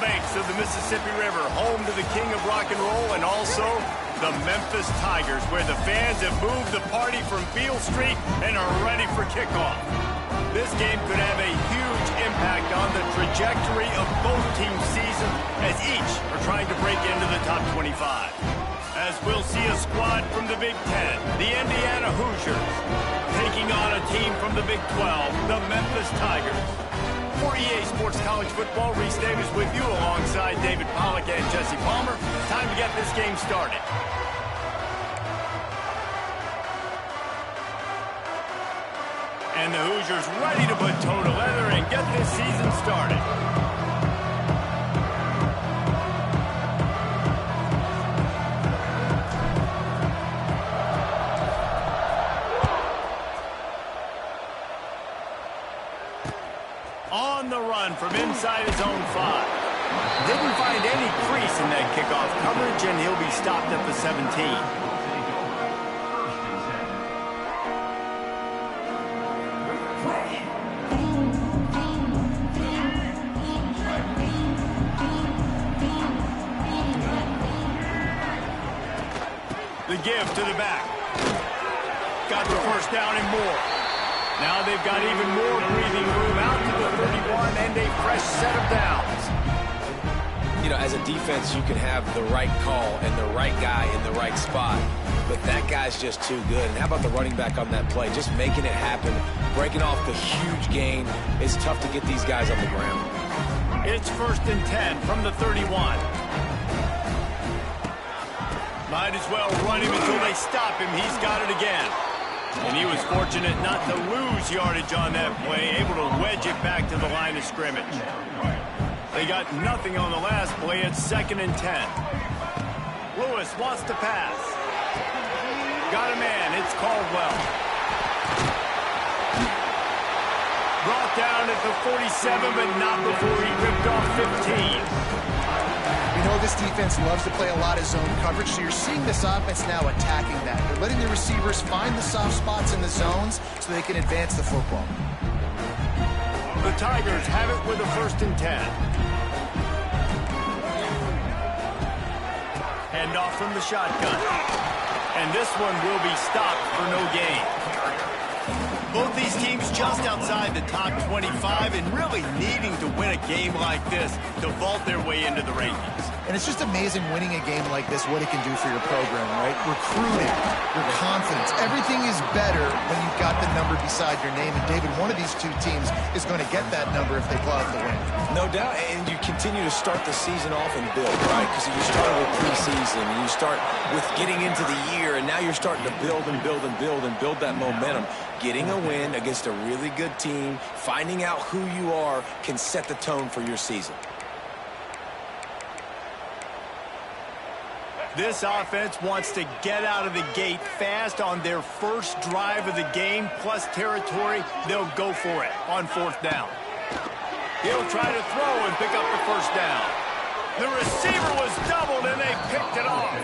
banks of the Mississippi River, home to the king of rock and roll and also the Memphis Tigers, where the fans have moved the party from Beale Street and are ready for kickoff. This game could have a huge impact on the trajectory of both teams' seasons as each are trying to break into the top 25. As we'll see a squad from the Big Ten, the Indiana Hoosiers, taking on a team from the Big 12, the Memphis Tigers. For EA Sports College Football, Reese Davis with you alongside David Pollack and Jesse Palmer. Time to get this game started. And the Hoosiers ready to put toe to leather and get this season started. On the run from inside his own 5. Didn't find any crease in that kickoff coverage, and he'll be stopped at the 17. The give to the back. Got the first down and more. Now they've got even more breathing room out to the 31 and a fresh set of downs. You know, as a defense, you can have the right call and the right guy in the right spot, but that guy's just too good. And how about the running back on that play? Just making it happen, breaking off the huge gain. It's tough to get these guys on the ground. It's 1st and 10 from the 31. Might as well run him until they stop him. He's got it again. And he was fortunate not to lose yardage on that play, able to wedge it back to the line of scrimmage. They got nothing on the last play. It's 2nd and 10. Lewis wants to pass. Got a man. It's Caldwell. Brought down at the 47, but not before he ripped off 15. You know, this defense loves to play a lot of zone coverage, so you're seeing this offense now attacking that. They're letting the receivers find the soft spots in the zones so they can advance the football. The Tigers have it with a 1st and 10. Hand off from the shotgun. And this one will be stopped for no gain. Both these teams just outside the top 25 and really needing to win a game like this to vault their way into the rankings. And it's just amazing winning a game like this, what it can do for your program, right? Recruiting, your confidence, everything is better when you've got the number beside your name. And David, one of these two teams is going to get that number if they pull out the win. No doubt, and you continue to start the season off and build, right? Because you start with preseason, and you start with getting into the year, and now you're starting to build and build and build and build that momentum. Getting a win against a really good team, finding out who you are, can set the tone for your season. This offense wants to get out of the gate fast on their first drive of the game, plus territory. They'll go for it on 4th down. He'll try to throw and pick up the 1st down. The receiver was doubled, and they picked it off.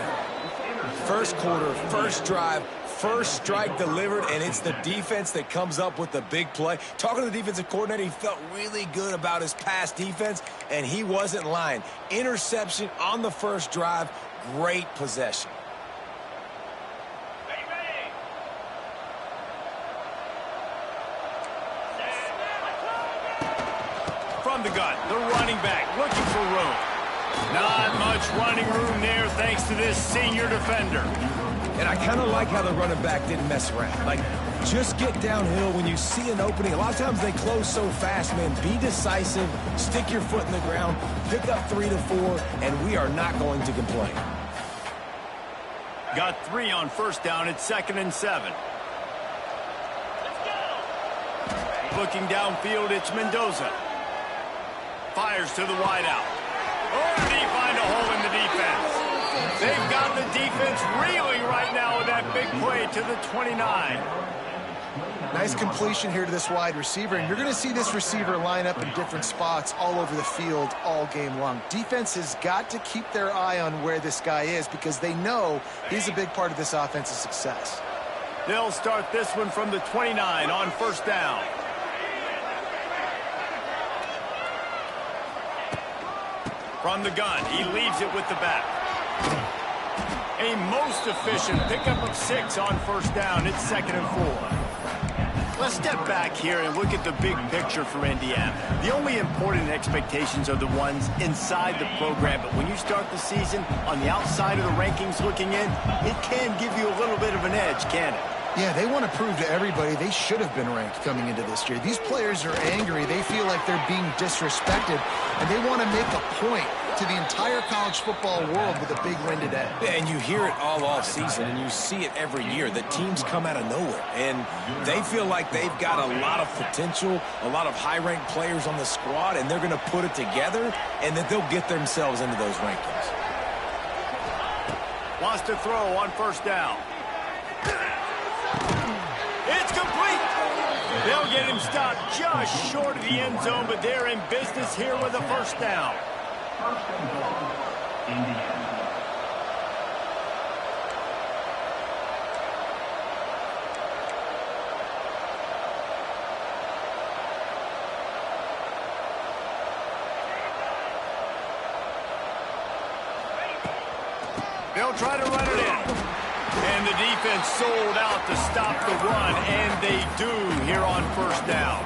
First quarter, first drive, first strike delivered, and it's the defense that comes up with the big play. Talking to the defensive coordinator, he felt really good about his pass defense, and he wasn't lying. Interception on the first drive, great possession. From the gun, the running back looking for room. Not much running room there thanks to this senior defender. And I kind of like how the running back didn't mess around. Like, just get downhill when you see an opening. A lot of times they close so fast, man. Be decisive, stick your foot in the ground, pick up 3 to 4, and we are not going to complain. Got 3 on 1st down. It's 2nd and 7. Looking downfield, it's Mendoza. Fires to the wideout. Oh, did he find a hole in the defense? They've got the defense reeling right now with that big play to the 29. Nice completion here to this wide receiver, and you're going to see this receiver line up in different spots all over the field all game long. Defense has got to keep their eye on where this guy is because they know he's a big part of this offense's success. They'll start this one from the 29 on 1st down. From the gun, he leaves it with the back. A most efficient pickup of 6 on first down. It's 2nd and 4. Let's step back here and look at the big picture for Indiana. The only important expectations are the ones inside the program, but when you start the season on the outside of the rankings looking in, it can give you a little bit of an edge, can it? Yeah, they want to prove to everybody they should have been ranked coming into this year. These players are angry. They feel like they're being disrespected, and they want to make a point to the entire college football world with a big win today. And you hear it all off season, and you see it every year. The teams come out of nowhere, and they feel like they've got a lot of potential, a lot of high-ranked players on the squad, and they're going to put it together, and that they'll get themselves into those rankings. Wants to throw on first down. It's complete. They'll get him stopped just short of the end zone, but they're in business here with a first down. They'll try to run it in. And the defense sold out to stop the run, and they do here on first down.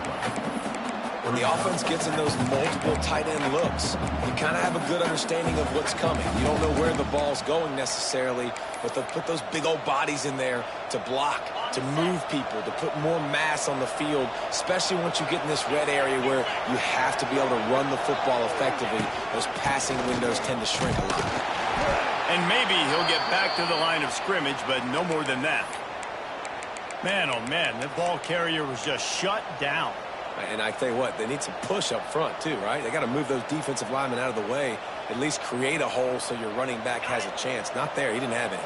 When the offense gets in those multiple tight end looks, you kind of have a good understanding of what's coming. You don't know where the ball's going necessarily, but they'll put those big old bodies in there to block, to move people, to put more mass on the field, especially once you get in this red area where you have to be able to run the football effectively. Those passing windows tend to shrink a lot. And maybe he'll get back to the line of scrimmage, but no more than that. Man, oh man, the ball carrier was just shut down. And I tell you what, they need some push up front too, right? They got to move those defensive linemen out of the way, at least create a hole so your running back has a chance. Not there. He didn't have any.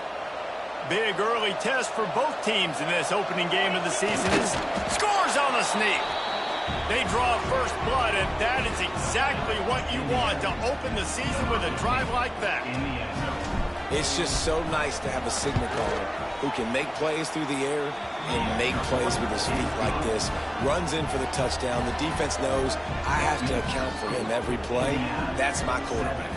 Big early test for both teams in this opening game of the season is scores on the sneak. They draw first blood, and that is exactly what you want to open the season with a drive like that. It's just so nice to have a signal caller who can make plays through the air and make plays with his feet like this. Runs in for the touchdown. The defense knows I have to account for him every play. That's my quarterback.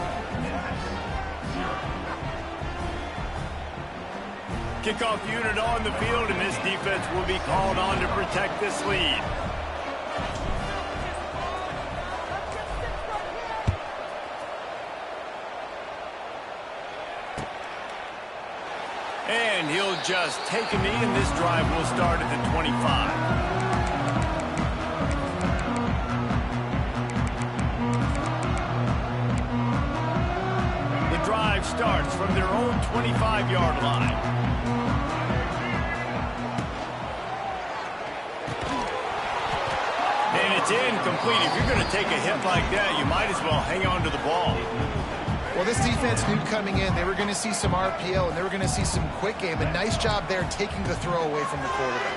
Kickoff unit on the field, and this defense will be called on to protect this lead. And he'll just take a knee, and this drive will start at the 25. The drive starts from their own 25-yard line. And it's incomplete. If you're going to take a hit like that, you might as well hang on to the ball. Well, this defense knew coming in they were going to see some RPO and they were going to see some quick game. A nice job there taking the throw away from the quarterback.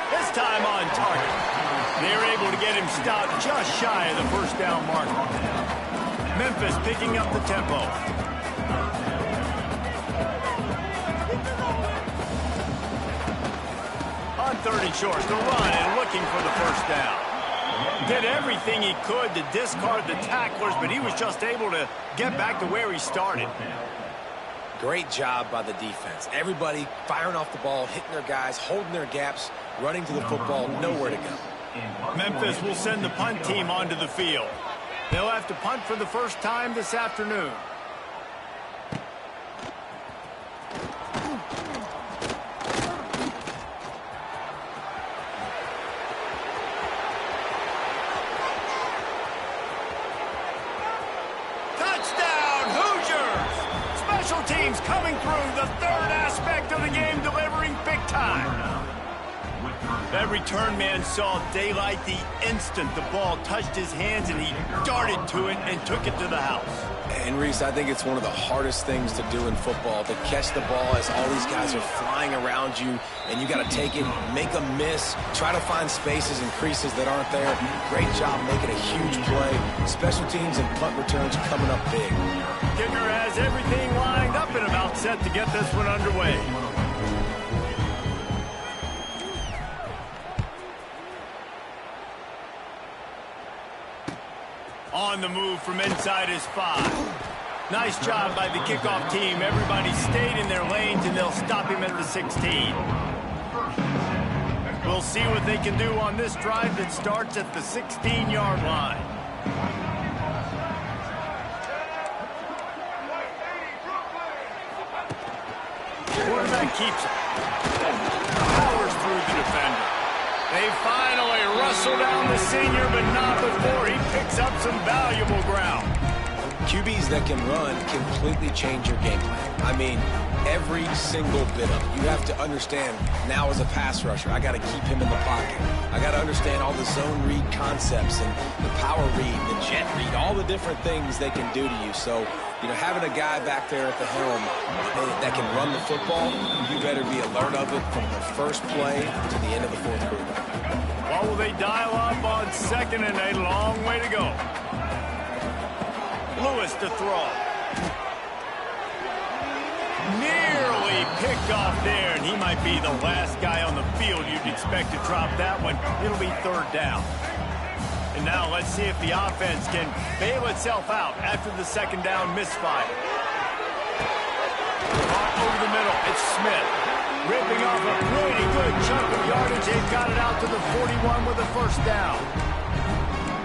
This time on target. They're able to get him stopped just shy of the first down mark. Memphis picking up the tempo. On 3rd and short, the run and looking for the first down. Did everything he could to discard the tacklers, but he was just able to get back to where he started. Great job by the defense. Everybody firing off the ball, hitting their guys, holding their gaps, running to the football, nowhere to go. Memphis will send the punt team onto the field. They'll have to punt for the first time this afternoon. Teams coming through, the third aspect of the game, delivering big time. That return man saw daylight the instant the ball touched his hands, and he darted to it and took it to the house. And Reese, I think it's one of the hardest things to do in football, to catch the ball as all these guys are flying around you, and you got to take it, make a miss, try to find spaces and creases that aren't there. Great job making a huge play. Special teams and punt returns coming up big. Kicker has everything lined up and about set to get this one underway. On the move from inside his 5. Nice job by the kickoff team. Everybody stayed in their lanes, and they'll stop him at the 16. We'll see what they can do on this drive that starts at the 16-yard line. Quarterback keeps it. Powers through the defender. They finally wrestle down the senior, but not before he picks up some valuable ground. QBs that can run completely change your game plan. I mean, every single bit of it. You have to understand, now as a pass rusher, I got to keep him in the pocket. I got to understand all the zone read concepts and the power read, the jet read, all the different things they can do to you. So, you know, having a guy back there at the helm that can run the football, you better be alert of it from the first play to the end of the fourth quarter. What will they dial up on second and a long way to go? Lewis to throw. Nearly picked off there, and he might be the last guy on the field you'd expect to drop that one. It'll be third down. And now let's see if the offense can bail itself out after the second down misfire. Over the middle, it's Smith. Ripping off a pretty good chunk of yardage. They've got it out to the 41 with a first down.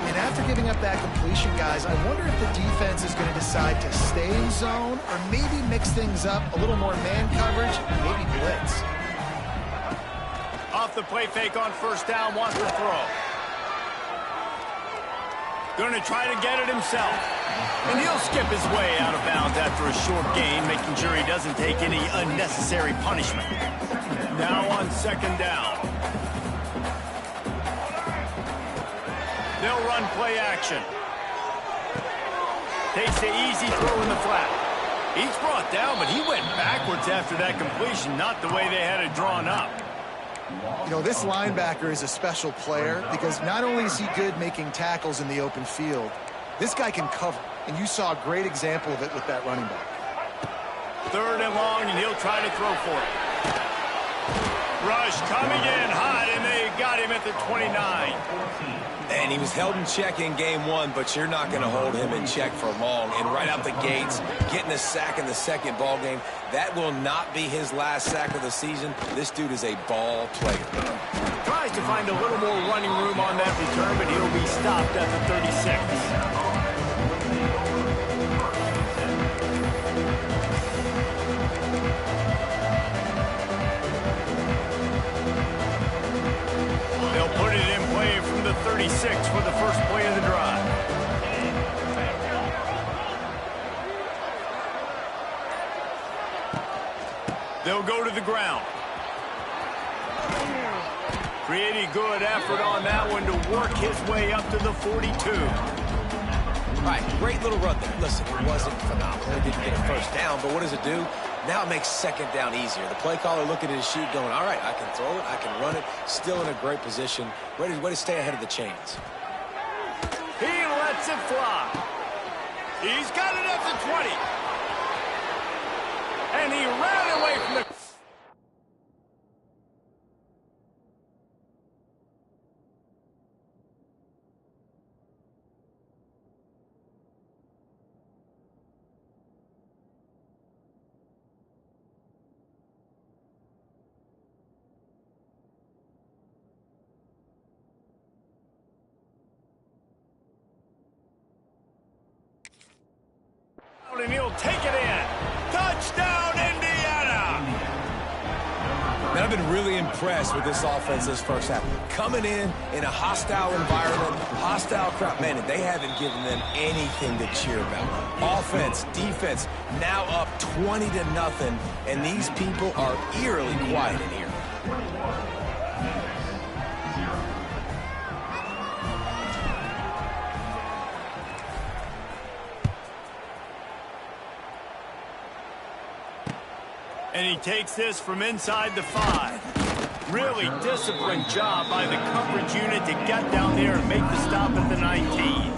And after giving up that completion, guys, I wonder if the defense is going to decide to stay in zone or maybe mix things up, a little more man coverage, maybe blitz. Off the play fake on first down, wants to throw. Going to try to get it himself. And he'll skip his way out of bounds after a short gain, making sure he doesn't take any unnecessary punishment. Now on second down. They'll run play action. Takes the easy throw in the flat. He's brought down, but he went backwards after that completion, not the way they had it drawn up. You know, this linebacker is a special player because not only is he good making tackles in the open field, this guy can cover. And you saw a great example of it with that running back. Third and long, and he'll try to throw for it. Rush coming in hot, and they got him at the 29. And he was held in check in game one, but you're not going to hold him in check for long. And right out the gates, getting a sack in the second ball game, that will not be his last sack of the season. This dude is a ball player. Tries to find a little more running room on that return, but he'll be stopped at the 36. Put it in play from the 36 for the first play of the drive. They'll go to the ground. Pretty good effort on that one to work his way up to the 42. All right, great little run there. Listen, it wasn't phenomenal. It didn't get a first down, but what does it do? Now it makes second down easier. The play caller looking at his sheet going, all right, I can throw it, I can run it, still in a great position, ready to stay ahead of the chains. He lets it fly. He's got it at the 20. And he ran away from the... and he'll take it in. Touchdown, Indiana! And I've been really impressed with this offense this first half. Coming in a hostile environment, hostile crowd. Man, they haven't given them anything to cheer about. Offense, defense, now up 20-0, and these people are eerily quiet in here. And he takes this from inside the 5. Really disciplined job by the coverage unit to get down there and make the stop at the 19.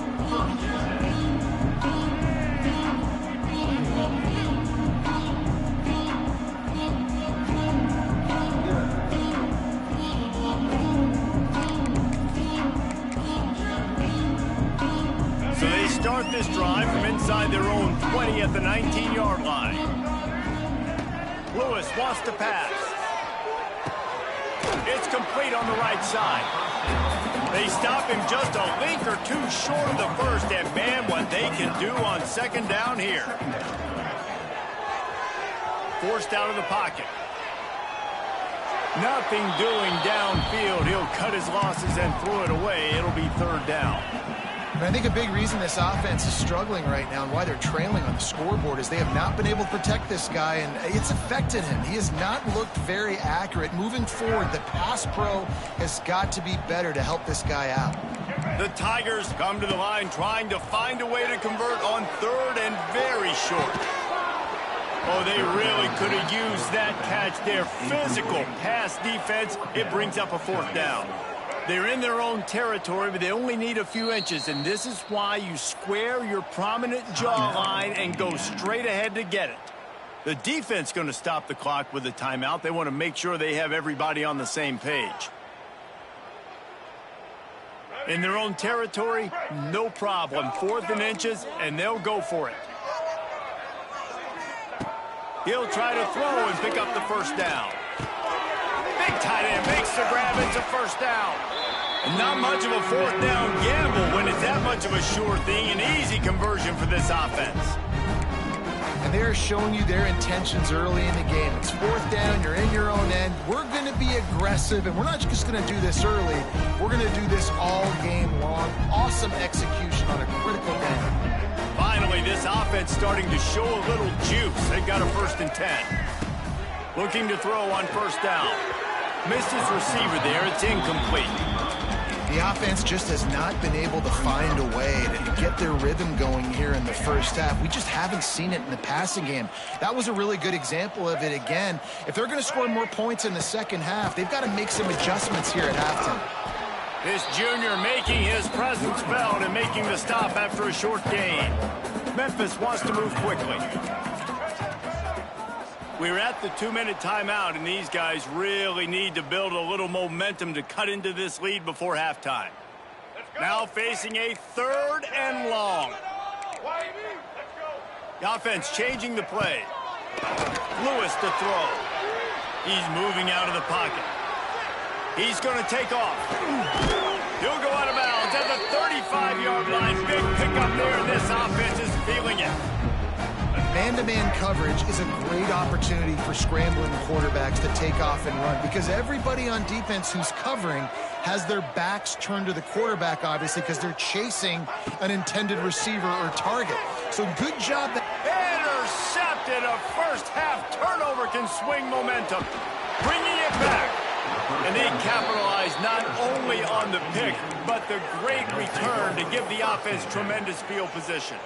So they start this drive from inside their own 20 at the 19-yard line. Lewis wants to pass. It's complete on the right side. They stop him just a link or two short of the first, and man, what they can do on second down here. Forced out of the pocket. Nothing doing downfield. He'll cut his losses and throw it away. It'll be third down. And I think a big reason this offense is struggling right now and why they're trailing on the scoreboard is they have not been able to protect this guy, and it's affected him. He has not looked very accurate. Moving forward, the pass pro has got to be better to help this guy out. The Tigers come to the line trying to find a way to convert on third and very short. Oh, they really could have used that catch there. Physical pass defense. It brings up a fourth down. They're in their own territory, but they only need a few inches, and this is why you square your prominent jawline and go straight ahead to get it. The defense going to stop the clock with a timeout. They want to make sure they have everybody on the same page. In their own territory, no problem. 4th and inches, and they'll go for it. He'll try to throw and pick up the first down. Big tight end makes the grab. It's a first down. And not much of a fourth down gamble when it's that much of a sure thing. An easy conversion for this offense. And they're showing you their intentions early in the game. It's 4th down. You're in your own end. We're going to be aggressive, and we're not just going to do this early. We're going to do this all game long. Awesome execution on a critical down. Finally, this offense starting to show a little juice. They've got a 1st and 10. Looking to throw on first down. Missed his receiver there. It's incomplete. The offense just has not been able to find a way to get their rhythm going here in the first half. We just haven't seen it in the passing game. That was a really good example of it again. If they're going to score more points in the second half, they've got to make some adjustments here at halftime. This junior making his presence felt and making the stop after a short gain. Memphis wants to move quickly. We're at the 2-minute timeout, and these guys really need to build a little momentum to cut into this lead before halftime. Now facing a 3rd and long. The offense changing the play. Lewis to throw. He's moving out of the pocket. He's going to take off. He'll go out of bounds at the 35-yard line. Big pickup there, and this offense is feeling it. Man-to-man coverage is a great opportunity for scrambling quarterbacks to take off and run because everybody on defense who's covering has their backs turned to the quarterback, obviously, because they're chasing an intended receiver or target. So good job. Intercepted. A first-half turnover can swing momentum. Bringing it back. And they capitalize not only on the pick, but the great return to give the offense tremendous field position.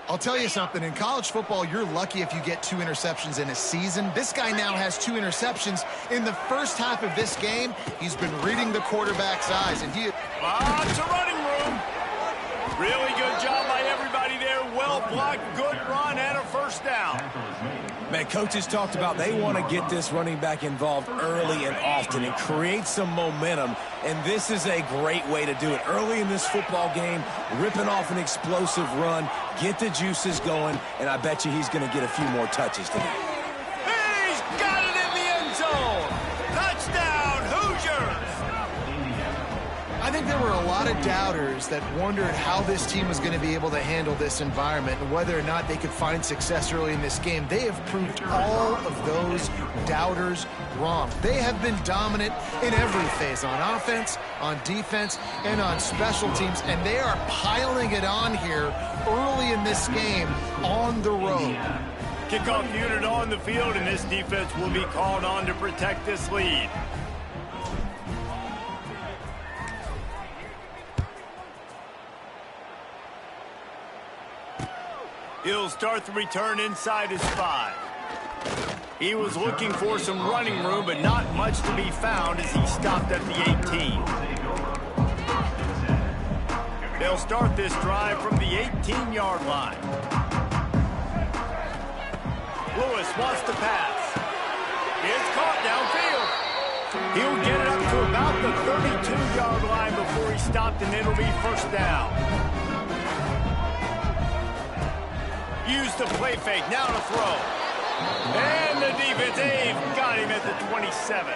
I'll tell you something, in college football, you're lucky if you get 2 interceptions in a season. This guy now has 2 interceptions. In the first half of this game, he's been reading the quarterback's eyes, and he... It's a running room. Really good job by everybody there. Well blocked, good run, and a first down. Man, coaches talked about they want to get this running back involved early and often and create some momentum, and this is a great way to do it. Early in this football game, ripping off an explosive run, get the juices going, and I bet you he's going to get a few more touches today. He's got it in the end zone. Touchdown, Hoosiers. I think there were a lot of doubters that wondered how this team was going to be able to handle this environment and whether or not they could find success early in this game. They have proved all of those doubters wrong. They have been dominant in every phase, on offense, on defense, and on special teams, and they are piling it on here early in this game on the road. Kickoff unit on the field, and this defense will be called on to protect this lead. He'll start the return inside his 5. He was looking for some running room, but not much to be found as he stopped at the 18. They'll start this drive from the 18-yard line. Lewis wants to pass. It's caught downfield. He'll get it up to about the 5-yard line before he stopped, and it'll be first down. Use the play fake, now to throw. And the defense, they've got him at the 27.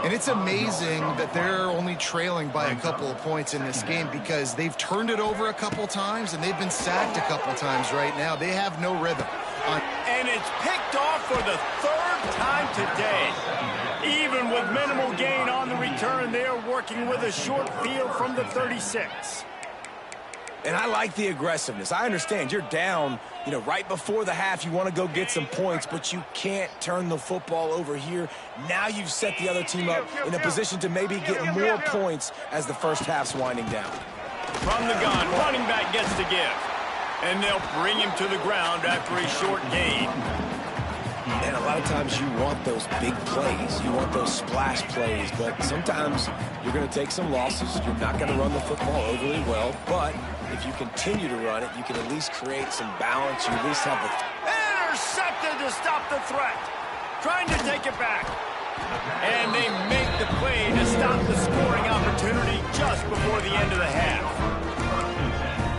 And it's amazing that they're only trailing by a couple of points in this game because they've turned it over a couple times and they've been sacked a couple times right now. They have no rhythm. And it's picked off for the 3rd time today. Even with minimal gain on the return, they're working with a short field from the 36. And I like the aggressiveness. I understand you're down, right before the half. You want to go get some points, but you can't turn the football over here. Now you've set the other team up in a position to maybe get more points as the first half's winding down. From the gun, running back gets to give. And they'll bring him to the ground after a short gain. And a lot of times you want those big plays. You want those splash plays. But sometimes you're going to take some losses. You're not going to run the football overly well. But if you continue to run it, you can at least create some balance. You at least have the... Intercepted to stop the threat. Trying to take it back. And they make the play to stop the scoring opportunity just before the end of the half.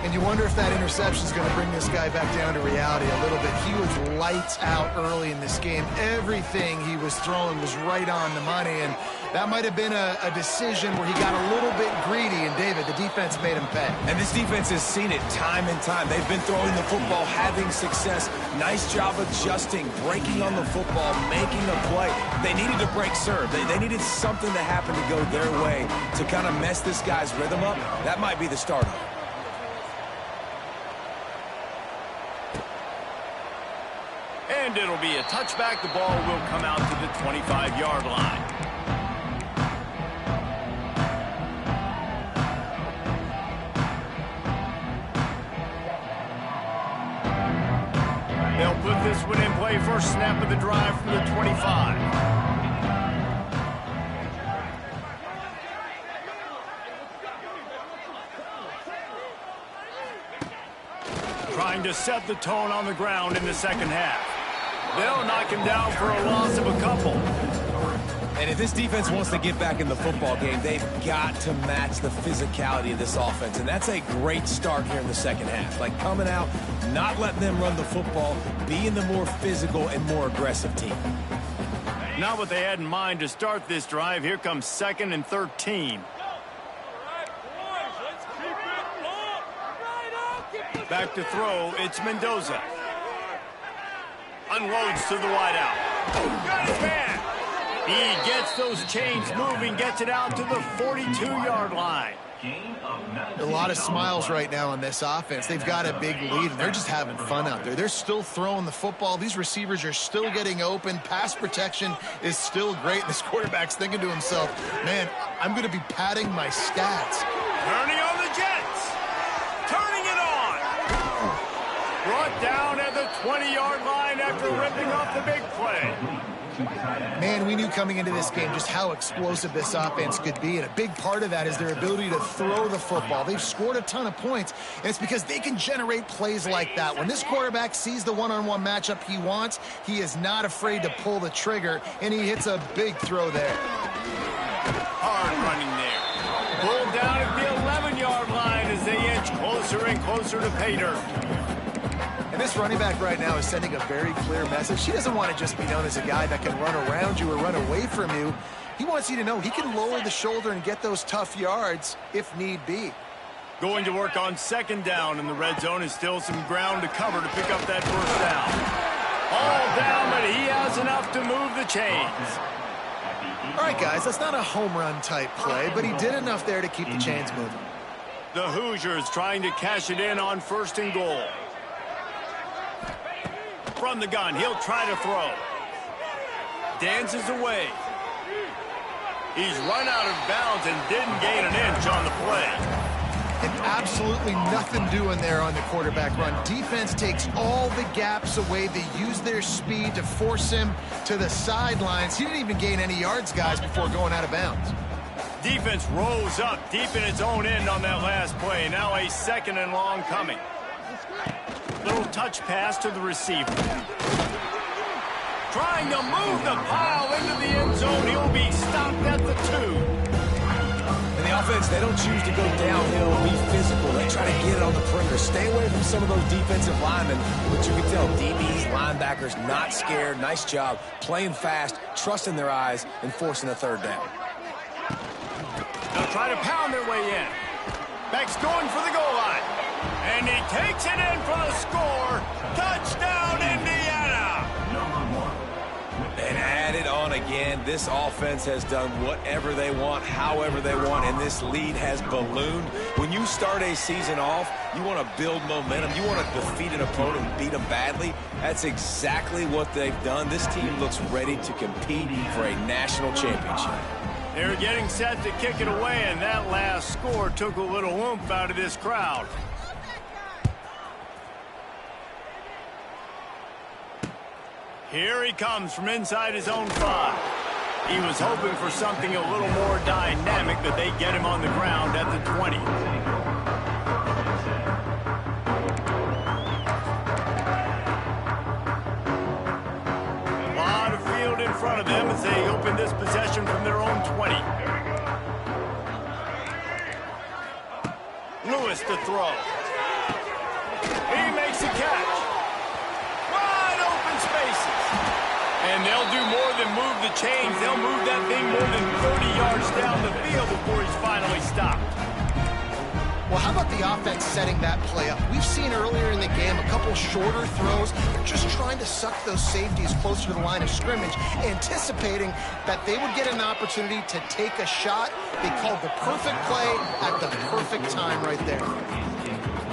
And you wonder if that interception is going to bring this guy back down to reality a little bit. He was lights out early in this game. Everything he was throwing was right on the money, and that might have been a decision where he got a little bit greedy, and David, the defense made him pay. And this defense has seen it time and time. They've been throwing the football, having success. Nice job adjusting, breaking on the football, making a play. They needed to break serve. They needed something to happen to go their way to kind of mess this guy's rhythm up. That might be the start of it. And it'll be a touchback. The ball will come out to the 25-yard line. They'll put this one in play. First snap of the drive from the 25. Trying to set the tone on the ground in the second half. They'll knock him down for a loss of a couple. And if this defense wants to get back in the football game, they've got to match the physicality of this offense. And that's a great start here in the second half. Like coming out, not letting them run the football, being the more physical and more aggressive team. Not what they had in mind to start this drive. Here comes 2nd and 13. Back to throw, it's Mendoza. Unloads to the wideout. Got his man. He gets those chains moving, gets it out to the 42-yard line. A lot of smiles right now on this offense. They've got a big lead, and they're just having fun out there. They're still throwing the football. These receivers are still getting open. Pass protection is still great. This quarterback's thinking to himself, man, I'm going to be padding my stats. Turning on the Jets. Turning it on. Brought down at the 20-yard line after ripping off the big play. Man, we knew coming into this game just how explosive this offense could be, and a big part of that is their ability to throw the football. They've scored a ton of points, and it's because they can generate plays like that. When this quarterback sees the one-on-one matchup he wants, he is not afraid to pull the trigger, and he hits a big throw there. Hard running there. Pulled down at the 11-yard line as they inch closer and closer to pay dirt. And this running back right now is sending a very clear message. He doesn't want to just be known as a guy that can run around you or run away from you. He wants you to know he can lower the shoulder and get those tough yards if need be. Going to work on 2nd down in the red zone is still some ground to cover to pick up that first down. All down, but he has enough to move the chains. All right, guys, that's not a home run type play, but he did enough there to keep the chains moving. The Hoosiers trying to cash it in on 1st and goal. From the gun, he'll try to throw. Dances away. He's run out of bounds and didn't gain an inch on the play. And absolutely nothing doing there on the quarterback run. Defense takes all the gaps away. They use their speed to force him to the sidelines. He didn't even gain any yards, guys, before going out of bounds. Defense rose up deep in its own end on that last play. Now a 2nd and long coming. Little touch pass to the receiver. Trying to move the pile into the end zone. He'll be stopped at the 2. And the the offense, they don't choose to go downhill and be physical. They try to get it on the perimeter. Stay away from some of those defensive linemen. But you can tell DBs, linebackers, not scared. Nice job playing fast, trusting their eyes, and forcing a third down. They'll try to pound their way in. Beck's going for the goal line. And he takes it in for the score. Touchdown, Indiana! And add it on again. This offense has done whatever they want, however they want, and this lead has ballooned. When you start a season off, you want to build momentum. You want to defeat an opponent and beat them badly. That's exactly what they've done. This team looks ready to compete for a national championship. They're getting set to kick it away, and that last score took a little oomph out of this crowd. Here he comes from inside his own 5. He was hoping for something a little more dynamic, but they get him on the ground at the 20. A lot of field in front of them as they open this possession from their own 20. Lewis to throw. He makes a catch. Wide open spaces. And they'll do more than move the chains. They'll move that thing more than 30 yards down the field before he's finally stopped. Well, how about the offense setting that play up? We've seen earlier in the game a couple shorter throws. They're just trying to suck those safeties closer to the line of scrimmage, anticipating that they would get an opportunity to take a shot. They called the perfect play at the perfect time right there.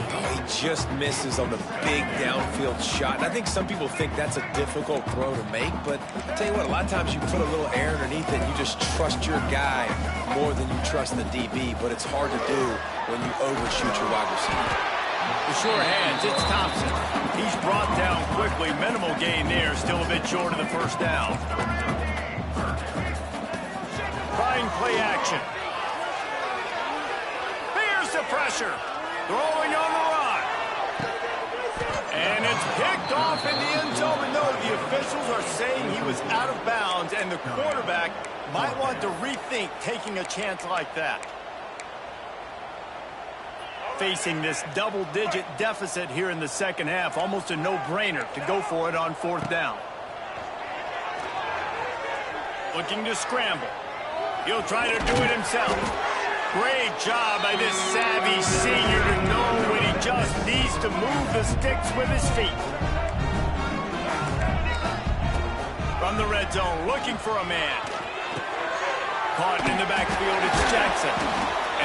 He just misses on the big downfield shot. And I think some people think that's a difficult throw to make, but I'll tell you what, a lot of times you put a little air underneath it and you just trust your guy more than you trust the DB, but it's hard to do when you overshoot your wide receiver. The sure hands, it's Thompson. He's brought down quickly. Minimal gain there, still a bit short of the first down. Trying play action. Here's the pressure. Throwing on the run. And it's picked off in the end zone. But no, the officials are saying he was out of bounds, and the quarterback might want to rethink taking a chance like that. Facing this double-digit deficit here in the second half, almost a no-brainer to go for it on 4th down. Looking to scramble. He'll try to do it himself. Great job by this savvy senior to know when he just needs to move the sticks with his feet. From the red zone, looking for a man. Caught in the backfield, it's Jackson.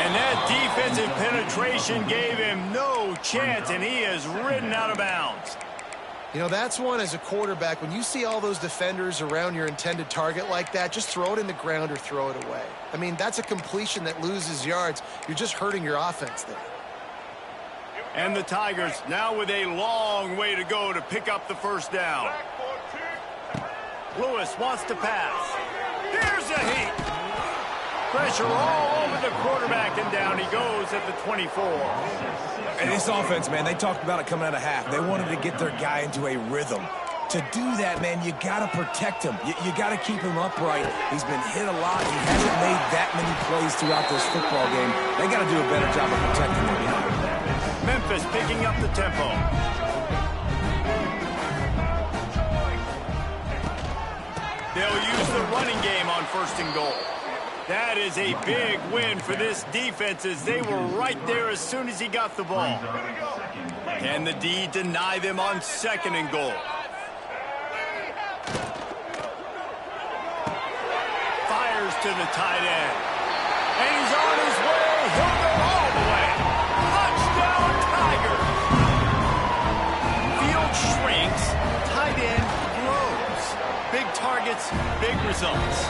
And that defensive penetration gave him no chance, and he is ridden out of bounds. You know, that's one as a quarterback. When you see all those defenders around your intended target like that, just throw it in the ground or throw it away. I mean, that's a completion that loses yards. You're just hurting your offense there. And the Tigers now with a long way to go to pick up the first down. Lewis wants to pass. Here's a heat. Pressure all over the quarterback, and down he goes at the 24. And this offense, man, they talked about it coming out of half. They wanted to get their guy into a rhythm. To do that, man, you got to protect him. You got to keep him upright. He's been hit a lot. He hasn't made that many plays throughout this football game. They got to do a better job of protecting him. Memphis picking up the tempo. They'll use the running game on 1st and goal. That is a big win for this defense as they were right there as soon as he got the ball. Can the D deny them on 2nd and goal? Fires to the tight end. And he's on his way. He'll go all the way. Touchdown, Tigers. Field shrinks. Tight end grows. Big targets, big results.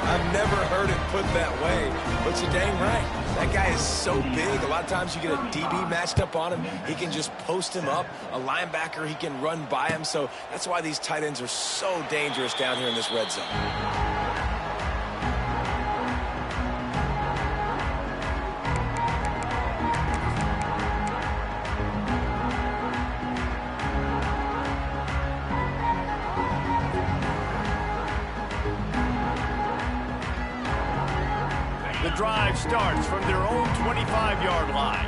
I've never heard it put that way, but you're dang right. That guy is so big. A lot of times you get a DB matched up on him. He can just post him up. A linebacker, he can run by him. So that's why these tight ends are so dangerous down here in this red zone. starts from their own 25-yard line.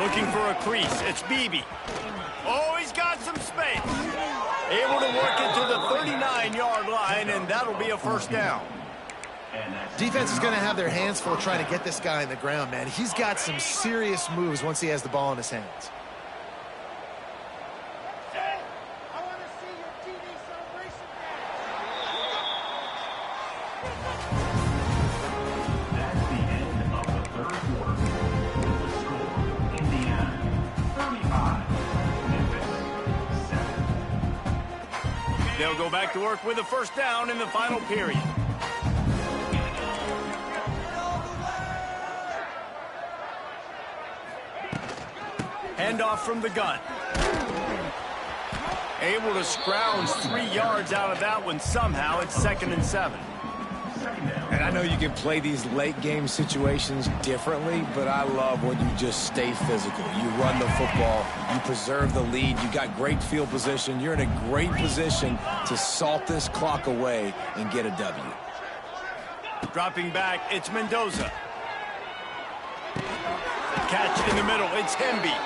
Looking for a crease. It's Beebe. Oh, he's got some space. Able to work it to the 39-yard line, and that'll be a first down. Defense is going to have their hands full trying to get this guy in the ground, man. He's got some serious moves once he has the ball in his hands. They'll go back to work with a first down in the final period. Handoff from the gun. Able to scrounge 3 yards out of that one somehow. It's 2nd and 7. And I know you can play these late game situations differently, but I love when you just stay physical. You run the football, you preserve the lead, you got great field position, you're in a great position to salt this clock away and get a W. Dropping back, it's Mendoza. Catch in the middle, it's Hemby.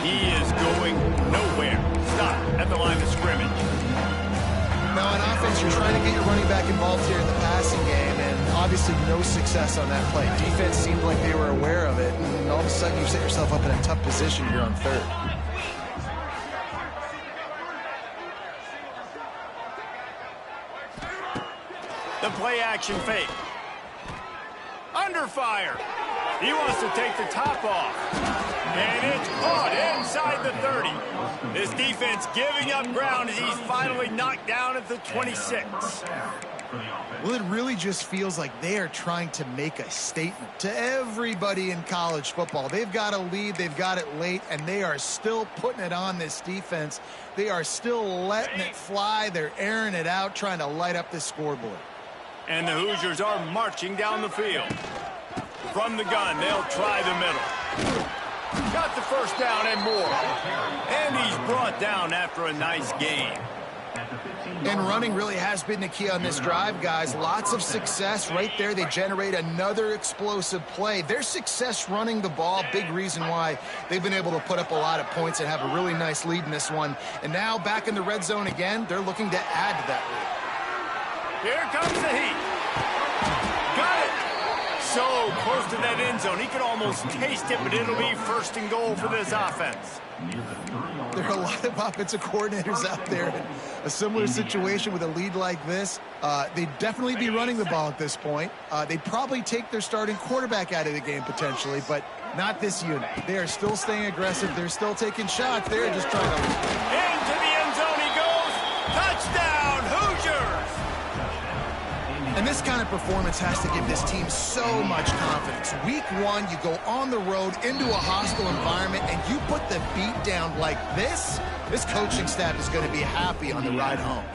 He is going nowhere. Stop at the line of scrimmage. Now, on offense, you're trying to get your running back involved here in the passing game, and obviously no success on that play. Defense seemed like they were aware of it, and all of a sudden you set yourself up in a tough position here on third. The play action fake. Under fire. He wants to take the top off. And it's caught inside the 30. This defense giving up ground as he's finally knocked down at the 26. Well, it really just feels like they are trying to make a statement to everybody in college football. They've got a lead, they've got it late, and they are still putting it on this defense. They are still letting it fly. They're airing it out, trying to light up this scoreboard. And the Hoosiers are marching down the field. From the gun, they'll try the middle. Got the first down and more. And he's brought down after a nice game. And running really has been the key on this drive, guys. Lots of success right there. They generate another explosive play. Their success running the ball, big reason why they've been able to put up a lot of points and have a really nice lead in this one. And now back in the red zone again, they're looking to add to that lead. Here comes the heat. Got it. So close to that end zone. He could almost taste it, but it'll be 1st and goal for this offense. There are a lot of offensive coordinators out there in a similar situation with a lead like this. They'd definitely be running the ball at this point. They'd probably take their starting quarterback out of the game potentially, but not this unit. They are still staying aggressive. They're still taking shots. They're just trying to... Into the end zone he goes. Touchdown, Hoosiers! And this kind of performance has to give this team so much confidence. Week 1, you go on the road into a hostile environment, and you put the beat down like this, this coaching staff is going to be happy on the ride home.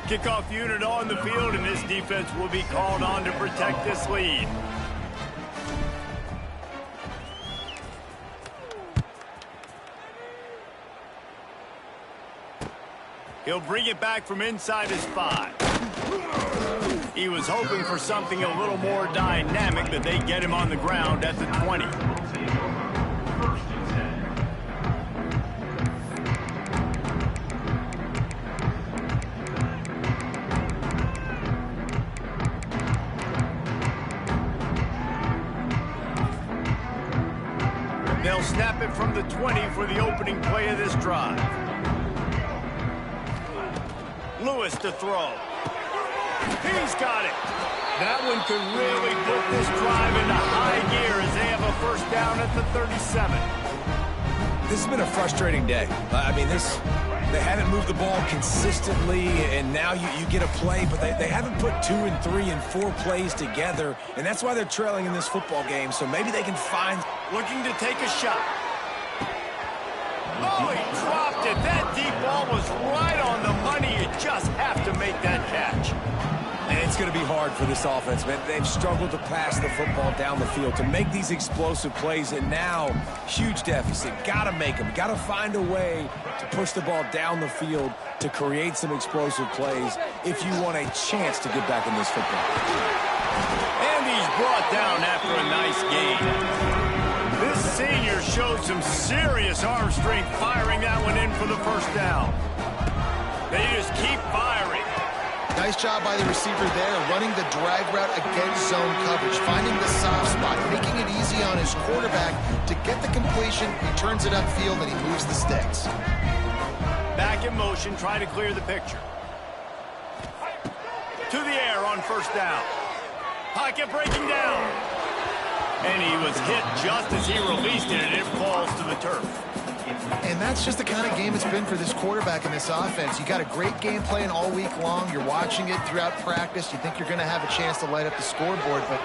Kickoff unit on the field, and this defense will be called on to protect this lead. He'll bring it back from inside his 5. He was hoping for something a little more dynamic, that they get him on the ground at the 20. They'll snap it from the 20 for the opening play of this drive. Lewis to throw. He's got it. That one could really put this drive into high gear as they have a first down at the 37. This has been a frustrating day. I mean, they haven't moved the ball consistently, and now you get a play, but they haven't put 2 and 3 and 4 plays together, and that's why they're trailing in this football game, so maybe they can find... Looking to take a shot. Oh, he dropped it. That deep ball was right on the money. You just have to make that catch. And it's going to be hard for this offense, man. They've struggled to pass the football down the field, to make these explosive plays, and now, huge deficit. Got to make them. Got to find a way to push the ball down the field to create some explosive plays if you want a chance to get back in this football. And he's brought down after a nice gain. This senior showed some serious arm strength firing that one in for the first down. They just keep firing. Nice job by the receiver there, running the drag route against zone coverage, finding the soft spot, making it easy on his quarterback to get the completion. He turns it upfield and he moves the sticks. Back in motion, trying to clear the picture. To the air on first down. Pocket breaking down. And he was hit just as he released it, and it falls to the turf. And that's just the kind of game it's been for this quarterback in this offense. You got a great game plan all week long. You're watching it throughout practice. You think you're going to have a chance to light up the scoreboard, but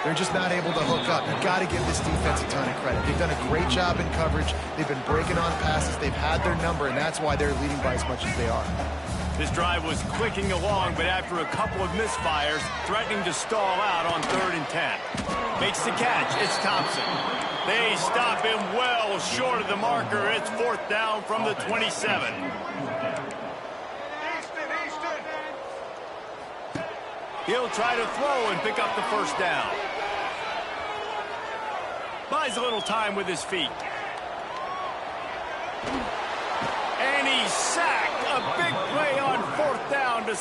they're just not able to hook up. You've got to give this defense a ton of credit. They've done a great job in coverage. They've been breaking on passes. They've had their number, and that's why they're leading by as much as they are. This drive was clicking along, but after a couple of misfires, threatening to stall out on 3rd and 10. Makes the catch. It's Thompson. They stop him well short of the marker. It's 4th down from the 27. He'll try to throw and pick up the first down. Buys a little time with his feet. And he's sacked. A big play on 4th down to...